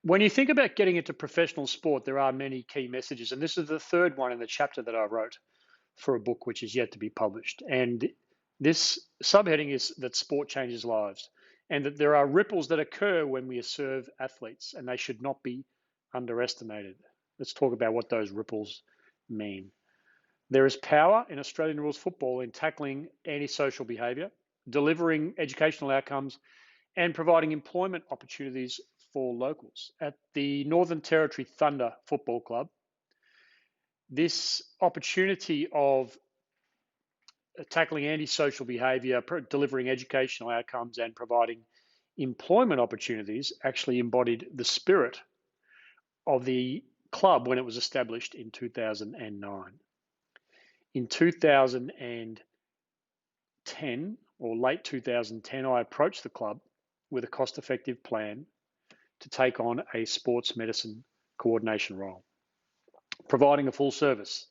When you think about getting into professional sport, there are many key messages, and this is the third one in the chapter that I wrote for a book which is yet to be published. And this subheading is that sport changes lives, and that there are ripples that occur when we serve athletes, and they should not be underestimated. Let's talk about what those ripples mean. There is power in Australian rules football in tackling antisocial behaviour, delivering educational outcomes, and providing employment opportunities for locals. At the Northern Territory Thunder Football Club, this opportunity of tackling antisocial behaviour, delivering educational outcomes, and providing employment opportunities actually embodied the spirit of the club when it was established in 2009. In 2010 or late 2010, I approached the club with a cost-effective plan to take on a sports medicine coordination role, providing a full service.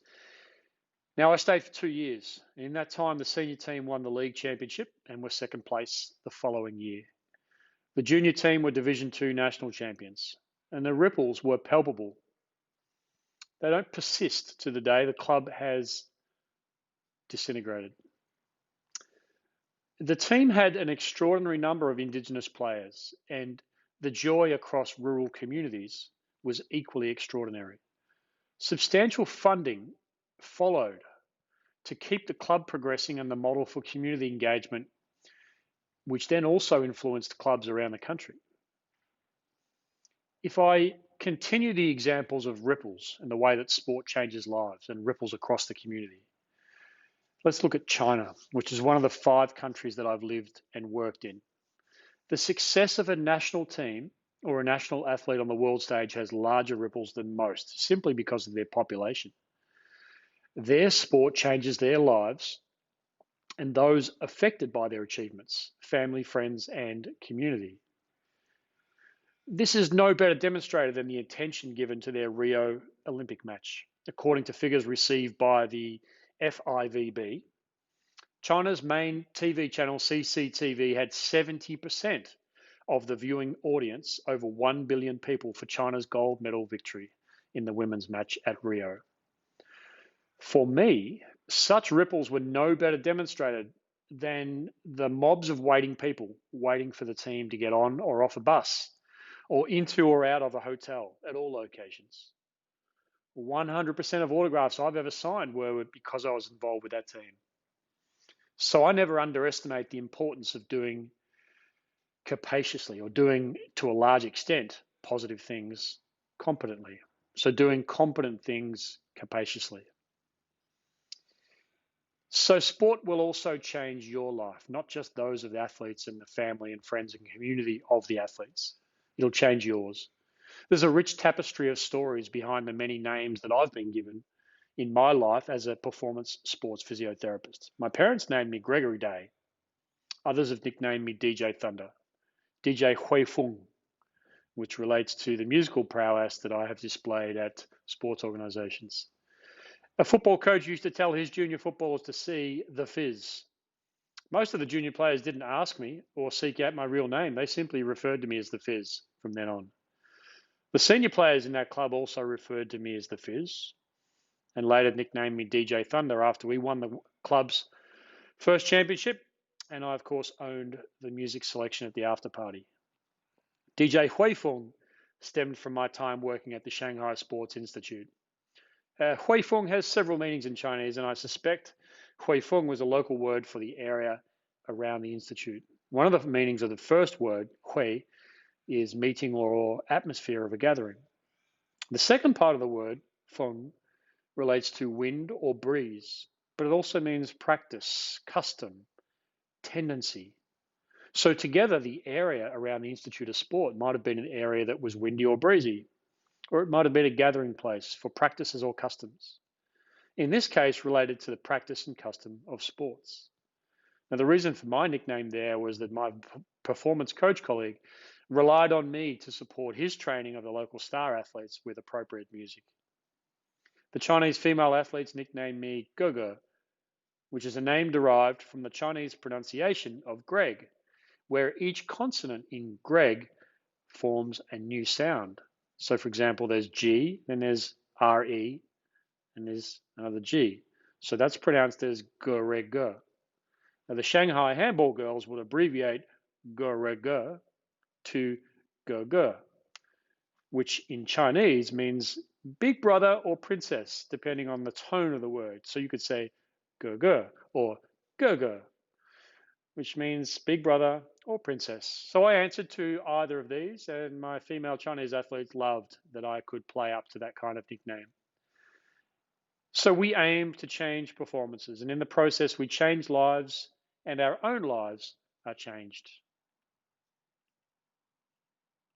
Now, I stayed for 2 years. In that time, the senior team won the league championship and were second place the following year. The junior team were Division 2 national champions, and the ripples were palpable. They don't persist to the day the club has disintegrated. The team had an extraordinary number of Indigenous players, and the joy across rural communities was equally extraordinary. Substantial funding followed to keep the club progressing and the model for community engagement, which then also influenced clubs around the country. If I continue the examples of ripples and the way that sport changes lives and ripples across the community, let's look at China, which is one of the 5 countries that I've lived and worked in. The success of a national team or a national athlete on the world stage has larger ripples than most, simply because of their population. Their sport changes their lives and those affected by their achievements, family, friends, and community. This is no better demonstrated than the attention given to their Rio Olympic match. According to figures received by the FIVB, China's main TV channel CCTV had 70% of the viewing audience, over 1 billion people, for China's gold medal victory in the women's match at Rio. For me, such ripples were no better demonstrated than the mobs of waiting people waiting for the team to get on or off a bus or into or out of a hotel at all locations. 100% of autographs I've ever signed were because I was involved with that team. So I never underestimate the importance of doing capaciously, or doing to a large extent positive things competently. So doing competent things capaciously. So sport will also change your life, not just those of the athletes and the family and friends and community of the athletes. It'll change yours. There's a rich tapestry of stories behind the many names that I've been given in my life as a performance sports physiotherapist. My parents named me Gregory Day. Others have nicknamed me DJ Thunder, DJ Hui Fung, which relates to the musical prowess that I have displayed at sports organizations. A football coach used to tell his junior footballers to see the fizz. Most of the junior players didn't ask me or seek out my real name. They simply referred to me as the fizz from then on. The senior players in that club also referred to me as the fizz, and later nicknamed me DJ Thunder after we won the club's first championship, and I, of course, owned the music selection at the after party. DJ Huifeng stemmed from my time working at the Shanghai Sports Institute. Huifeng has several meanings in Chinese, and I suspect Huifeng was a local word for the area around the institute. One of the meanings of the first word, Hui, is meeting or atmosphere of a gathering. The second part of the word, Feng, relates to wind or breeze, but it also means practice, custom, tendency. So together, the area around the Institute of Sport might have been an area that was windy or breezy, or it might have been a gathering place for practices or customs. In this case, related to the practice and custom of sports. Now, the reason for my nickname there was that my performance coach colleague relied on me to support his training of the local star athletes with appropriate music. The Chinese female athletes nicknamed me Gogo, which is a name derived from the Chinese pronunciation of Greg, where each consonant in Greg forms a new sound. So for example, there's G, then there's RE, and there's another G. So that's pronounced as ge. Now the Shanghai handball girls would abbreviate ge to ge, which in Chinese means big brother or princess, depending on the tone of the word. So you could say ge or ge, which means big brother or princess. So I answered to either of these, and my female Chinese athletes loved that I could play up to that kind of nickname. So we aim to change performances, and in the process, we change lives, and our own lives are changed.